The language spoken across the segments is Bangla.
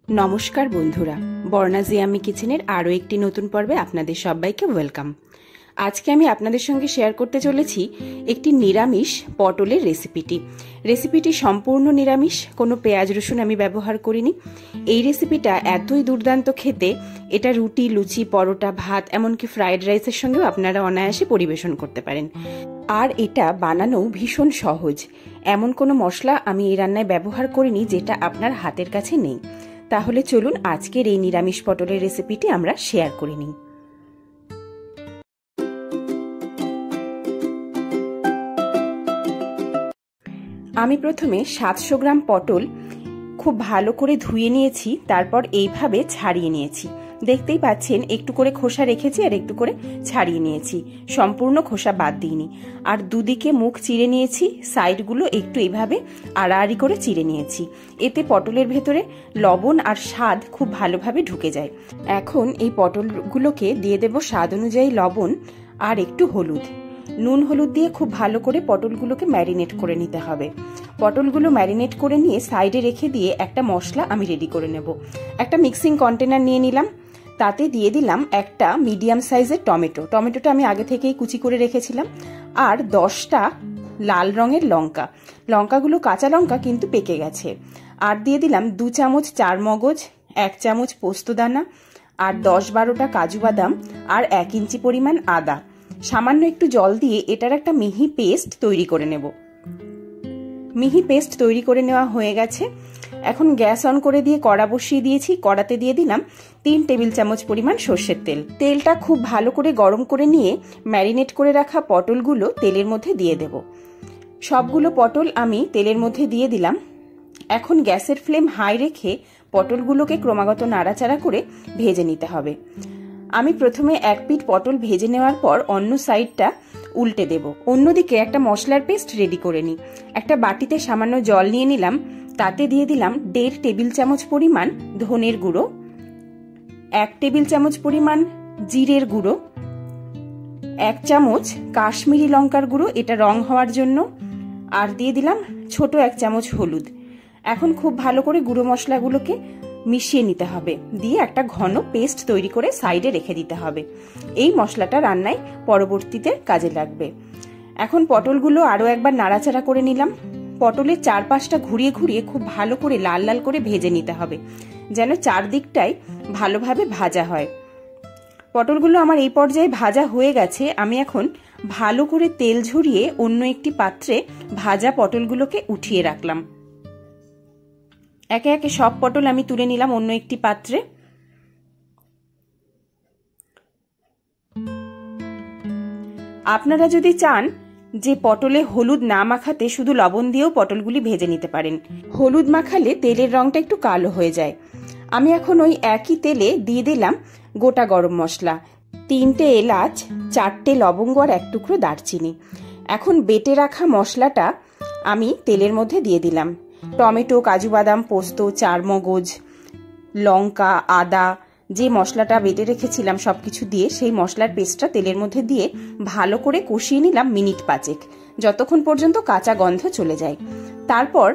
নমস্কার বন্ধুরা, বর্ণাজি আমি কিচেনের আরও একটি নতুন পর্বে আপনাদের সবাইকে ওয়েলকাম। আজকে আমি আপনাদের সঙ্গে শেয়ার করতে চলেছি একটি নিরামিষ পটলের রেসিপিটি সম্পূর্ণ নিরামিষ, কোনো পেঁয়াজ রসুন আমি ব্যবহার করিনি। এই রেসিপিটা এতই দুর্দান্ত খেতে, এটা রুটি, লুচি, পরোটা, ভাত, এমনকি ফ্রাইড রাইসের সঙ্গেও আপনারা অনায়াসে পরিবেশন করতে পারেন। আর এটা বানানো ভীষণ সহজ। এমন কোনো মশলা আমি এই রান্নায় ব্যবহার করিনি যেটা আপনার হাতের কাছে নেই। তাহলে চলুন আজকের এই নিরামিষ পটলের রেসিপিটি আমরা শেয়ার করে নিই। আমি প্রথমে 700 গ্রাম পটল খুব ভালো করে ধুয়ে নিয়েছি, তারপর এইভাবে ছাড়িয়ে নিয়েছি। দেখতেই পাচ্ছেন একটু করে খোসা রেখেছি আর একটু করে ছাড়িয়ে নিয়েছি, সম্পূর্ণ খোসা বাদ দিইনি। আর দুদিকে মুখ চিড়ে নিয়েছি, সাইডগুলো একটু এইভাবে আড়াআড়ি করে চিড়ে নিয়েছি। এতে পটলের ভেতরে লবণ আর স্বাদ খুব ভালোভাবে ঢুকে যায়। এখন এই পটলগুলোকে দিয়ে দেব স্বাদ অনুযায়ী লবণ আর একটু হলুদ। নুন হলুদ দিয়ে খুব ভালো করে পটলগুলোকে ম্যারিনেট করে নিতে হবে। পটলগুলো ম্যারিনেট করে নিয়ে সাইডে রেখে দিয়ে একটা মশলা আমি রেডি করে নেব। একটা মিক্সিং কন্টেনার নিয়ে নিলাম, তাতে দিয়ে দিলাম একটা মিডিয়াম সাইজের টমেটোটা আমি আগে থেকেই কুচি করে রেখেছিলাম, আর 10টা লাল রঙের লঙ্কাগুলো কাঁচা লঙ্কা কিন্তু পেকে গেছে। আর দিয়ে দিলাম 2 চামচ চারমগজ, 1 চামচ পোস্তদানা, আর 10-12টা কাজু বাদাম, আর 1 ইঞ্চি পরিমাণ আদা। সামান্য একটু জল দিয়ে এটার একটা মিহি পেস্ট তৈরি করে নেব। মিহি পেস্ট তৈরি করে নেওয়া হয়ে গেছে। এখন গ্যাস অন করে দিয়ে কড়া বসিয়ে দিয়েছি। কড়াতে দিয়ে দিলাম 3 টেবিল চামচ পরিমাণ সর্ষের তেল। তেলটা খুব ভালো করে গরম করে নিয়ে ম্যারিনেট করে রাখা পটলগুলো তেলের মধ্যে দিয়ে দেব। সবগুলো পটল আমি তেলের মধ্যে দিয়ে দিলাম। এখন গ্যাসের ফ্লেম হাই রেখে পটলগুলোকে ক্রমাগত নাড়াচাড়া করে ভেজে নিতে হবে। আমি প্রথমে এক পিঠ পটল ভেজে নেওয়ার পর অন্য সাইডটা উল্টে দেব। অন্যদিকে একটা মশলার পেস্ট রেডি করে নিই। একটা বাটিতে সামান্য জল নিয়ে নিলাম, তাতে দিয়ে দিলাম 1.5 টেবিল চামচ পরিমাণ ধনের গুঁড়ো, 1 টেবিল চামচ পরিমাণ জিরের গুঁড়ো, 1 চামচ কাশ্মীরি লঙ্কার গুঁড়ো, এটা রং হওয়ার জন্য, আর দিয়ে দিলাম ছোট 1 চামচ হলুদ। এখন খুব ভালো করে গুঁড়ো মশলাগুলোকে মিশিয়ে নিতে হবে, দিয়ে একটা ঘন পেস্ট তৈরি করে সাইডে রেখে দিতে হবে। এই মশলাটা রান্নায় পরবর্তীতে কাজে লাগবে। এখন পটলগুলো আরও একবার নাড়াচাড়া করে নিলাম। পটলের চারপাশটা ঘুরিয়ে ঘুরিয়ে খুব ভালো করে লাল লাল করে ভেজে নিতে হবে, যেন চারদিকটাই ভালোভাবে ভাজা হয়। পটলগুলো আমার এই পর্যায়ে ভাজা হয়ে গেছে। আমি এখন ভালো করে তেল ঝরিয়ে অন্য একটি পাত্রে ভাজা পটলগুলোকে উঠিয়ে রাখলাম। একে একে সব পটল আমি তুলে নিলাম অন্য একটি পাত্রে। আপনারা যদি চান যে পটলে হলুদ না মাখাতে শুধু লবণ দিয়েও পটলগুলি ভেজে নিতে পারেন। হলুদ মাখালে তেলের রংটা একটু কালো হয়ে যায়। আমি এখন ওই একই তেলে দিয়ে দিলাম গোটা গরম মশলা, 3টে এলাচ, 4টে লবঙ্গ আর 1 টুকরো দারচিনি। এখন বেটে রাখা মশলাটা আমি তেলের মধ্যে দিয়ে দিলাম। টমেটো, কাজু বাদাম, পোস্ত, চারমগজ, লঙ্কা, আদা, যে মশলাটা বেটে রেখেছিলাম সবকিছু দিয়ে সেই মশলার পেস্টটা তেলের মধ্যে দিয়ে ভালো করে কষিয়ে নিলাম মিনিট 5, যতক্ষণ পর্যন্ত কাঁচা গন্ধ চলে যায়। তারপর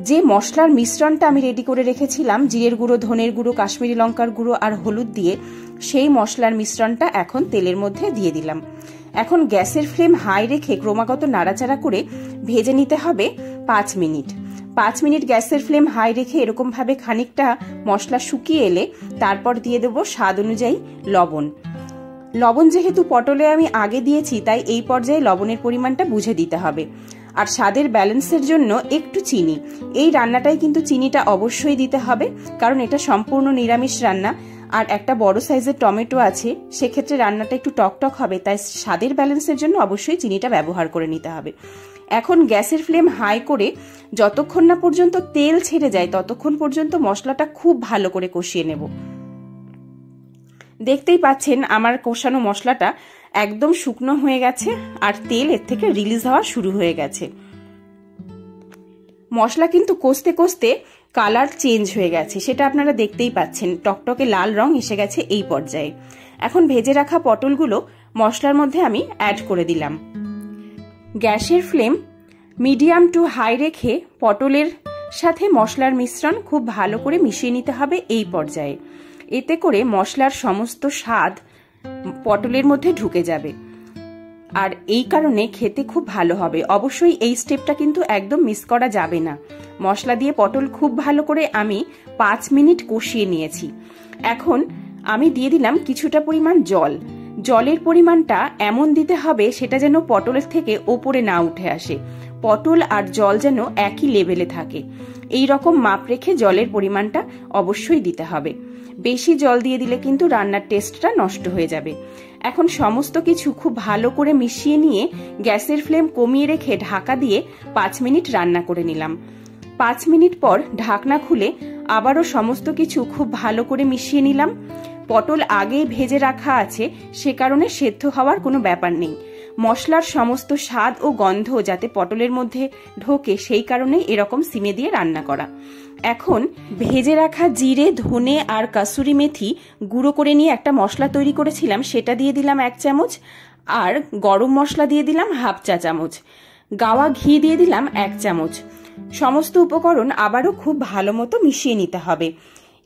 যে মশলার মিশ্রণটা আমি রেডি করে রেখেছিলাম, জিরের গুঁড়ো, ধনের গুঁড়ো, কাশ্মীরি লঙ্কার গুঁড়ো আর হলুদ দিয়ে, সেই মশলার মিশ্রণটা এখন তেলের মধ্যে দিয়ে দিলাম। এখন গ্যাসের ফ্লেম হাই রেখে ক্রমাগত নাড়াচাড়া করে ভেজে নিতে হবে 5 মিনিট। 5 মিনিট গ্যাসের ফ্লেম হাই রেখে এরকম ভাবে খানিকটা মশলা শুকিয়ে এলে তারপর দিয়ে দেবো স্বাদ অনুযায়ী লবণ। যেহেতু পটলে আমি আগে দিয়েছি তাই এই পর্যায়ে লবণের পরিমাণটা বুঝে দিতে হবে। আর স্বাদের ব্যালেন্সের জন্য একটু চিনি। এই রান্নাটাই কিন্তু চিনিটা অবশ্যই দিতে হবে, কারণ এটা সম্পূর্ণ নিরামিষ রান্না। আর একটা বড় সাইজের টমেটো আছে, সেক্ষেত্রে রান্নাটা একটু টকটক হবে, তাই স্বাদের ব্যালেন্সের জন্য অবশ্যই চিনিটা ব্যবহার করে নিতে হবে। এখন গ্যাসের ফ্লেম হাই করে যতক্ষণ না পর্যন্ত তেল ছেড়ে যায় ততক্ষণ পর্যন্ত মশলাটা খুব ভালো করে কষিয়ে নেব। দেখতেই পাচ্ছেন আমার কষানো মশলাটা একদম শুকনো হয়ে গেছে আর তেল এর থেকে রিলিজ হওয়া শুরু হয়ে গেছে। মশলা কিন্তু কষতে কষতে কালার চেঞ্জ হয়ে গেছে, সেটা আপনারা দেখতেই পাচ্ছেন। টকটকে লাল রং এসে গেছে এই পর্যায়ে। এখন ভেজে রাখা পটলগুলো মশলার মধ্যে আমি অ্যাড করে দিলাম। গ্যাসের ফ্লেম মিডিয়াম টু হাই রেখে পটলের সাথে মশলার মিশ্রণ খুব ভালো করে মিশিয়ে নিতে হবে এই পর্যায়ে। এতে করে মশলার সমস্ত স্বাদ পটলের মধ্যে ঢুকে যাবে, আর এই কারণে খেতে খুব ভালো হবে। অবশ্যই এই স্টেপটা কিন্তু একদম মিস করা যাবে না। মশলা দিয়ে পটল খুব ভালো করে আমি 5 মিনিট কষিয়ে নিয়েছি। এখন আমি দিয়ে দিলাম কিছুটা পরিমাণ জল। জলের পরিমাণটা এমন দিতে হবে সেটা যেন পটলের থেকে ওপরে না উঠে আসে, পটল আর জল যেন একই লেভেলে থাকে। এই রকম মাপ রেখে জলের পরিমাণটা অবশ্যই দিতে হবে। বেশি জল দিয়ে দিলে কিন্তু রান্নার টেস্টটা নষ্ট হয়ে যাবে। এখন সমস্ত কিছু খুব ভালো করে মিশিয়ে নিয়ে গ্যাসের ফ্লেম কমিয়ে রেখে ঢাকা দিয়ে 5 মিনিট রান্না করে নিলাম। 5 মিনিট পর ঢাকনা খুলে আবারও সমস্ত কিছু খুব ভালো করে মিশিয়ে নিলাম। পটল আগেই ভেজে রাখা আছে, সে কারণে সেদ্ধ হওয়ার কোনো ব্যাপার নেই। মশলার সমস্ত স্বাদ ও গন্ধ যাতে পটলের মধ্যে ঢোকে সেই কারণেই এরকম সিমে দিয়ে রান্না করা। এখন ভেজে রাখা জিরে, ধনে আর কাসুরি মেথি গুঁড়ো করে নিয়ে একটা মশলা তৈরি করেছিলাম, সেটা দিয়ে দিলাম 1 চামচ, আর গরম মশলা দিয়ে দিলাম 1/2 চা চামচ, গাওয়া ঘি দিয়ে দিলাম 1 চামচ। সমস্ত উপকরণ আবারও খুব ভালো মতো মিশিয়ে নিতে হবে।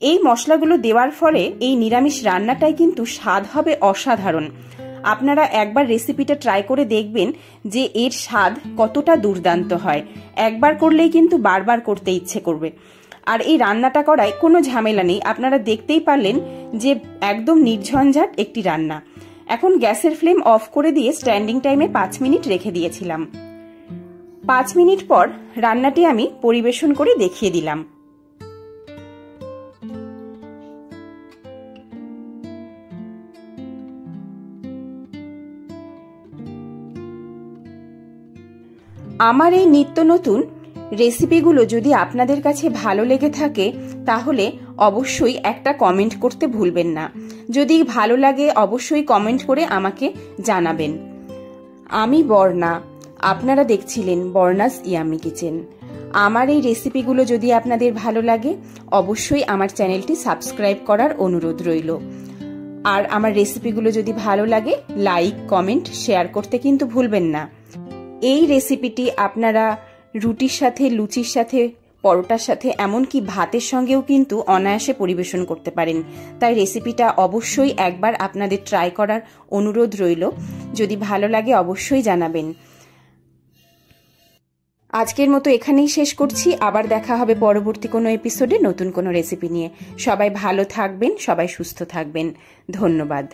এই মশলাগুলো দেওয়ার ফলে এই নিরামিষ রান্নাটাই কিন্তু স্বাদ হবে অসাধারণ। আপনারা একবার রেসিপিটা ট্রাই করে দেখবেন যে এর স্বাদ কতটা দুর্দান্ত হয়। একবার করলেই কিন্তু বারবার করতে ইচ্ছে করবে। আর এই রান্নাটা করায় কোনো ঝামেলা নেই, আপনারা দেখতেই পারলেন যে একদম নির্ঝঞ্ঝাট একটি রান্না। এখন গ্যাসের ফ্লেম অফ করে দিয়ে স্ট্যান্ডিং টাইমে 5 মিনিট রেখে দিয়েছিলাম। 5 মিনিট পর রান্নাটি আমি পরিবেশন করে দেখিয়ে দিলাম। আমার এই নিত্য নতুন রেসিপিগুলো যদি আপনাদের কাছে ভালো লেগে থাকে তাহলে অবশ্যই একটা কমেন্ট করতে ভুলবেন না। যদি ভালো লাগে অবশ্যই কমেন্ট করে আমাকে জানাবেন। আমি বর্ণা, আপনারা দেখছিলেন বর্ণাস ইয়ামি কিচেন। আমার এই রেসিপিগুলো যদি আপনাদের ভালো লাগে অবশ্যই আমার চ্যানেলটি সাবস্ক্রাইব করার অনুরোধ রইল। আর আমার রেসিপিগুলো যদি ভালো লাগে লাইক, কমেন্ট, শেয়ার করতে কিন্তু ভুলবেন না। এই রেসিপিটি আপনারা রুটির সাথে, লুচির সাথে, পরোটার সাথে, এমনকি ভাতের সঙ্গেও কিন্তু অনায়াসে পরিবেশন করতে পারেন। তাই রেসিপিটা অবশ্যই একবার আপনাদের ট্রাই করার অনুরোধ রইল। যদি ভালো লাগে অবশ্যই জানাবেন। আজকের মতো এখানেই শেষ করছি। আবার দেখা হবে পরবর্তী কোনো এপিসোডে নতুন কোনো রেসিপি নিয়ে। সবাই ভালো থাকবেন, সবাই সুস্থ থাকবেন। ধন্যবাদ।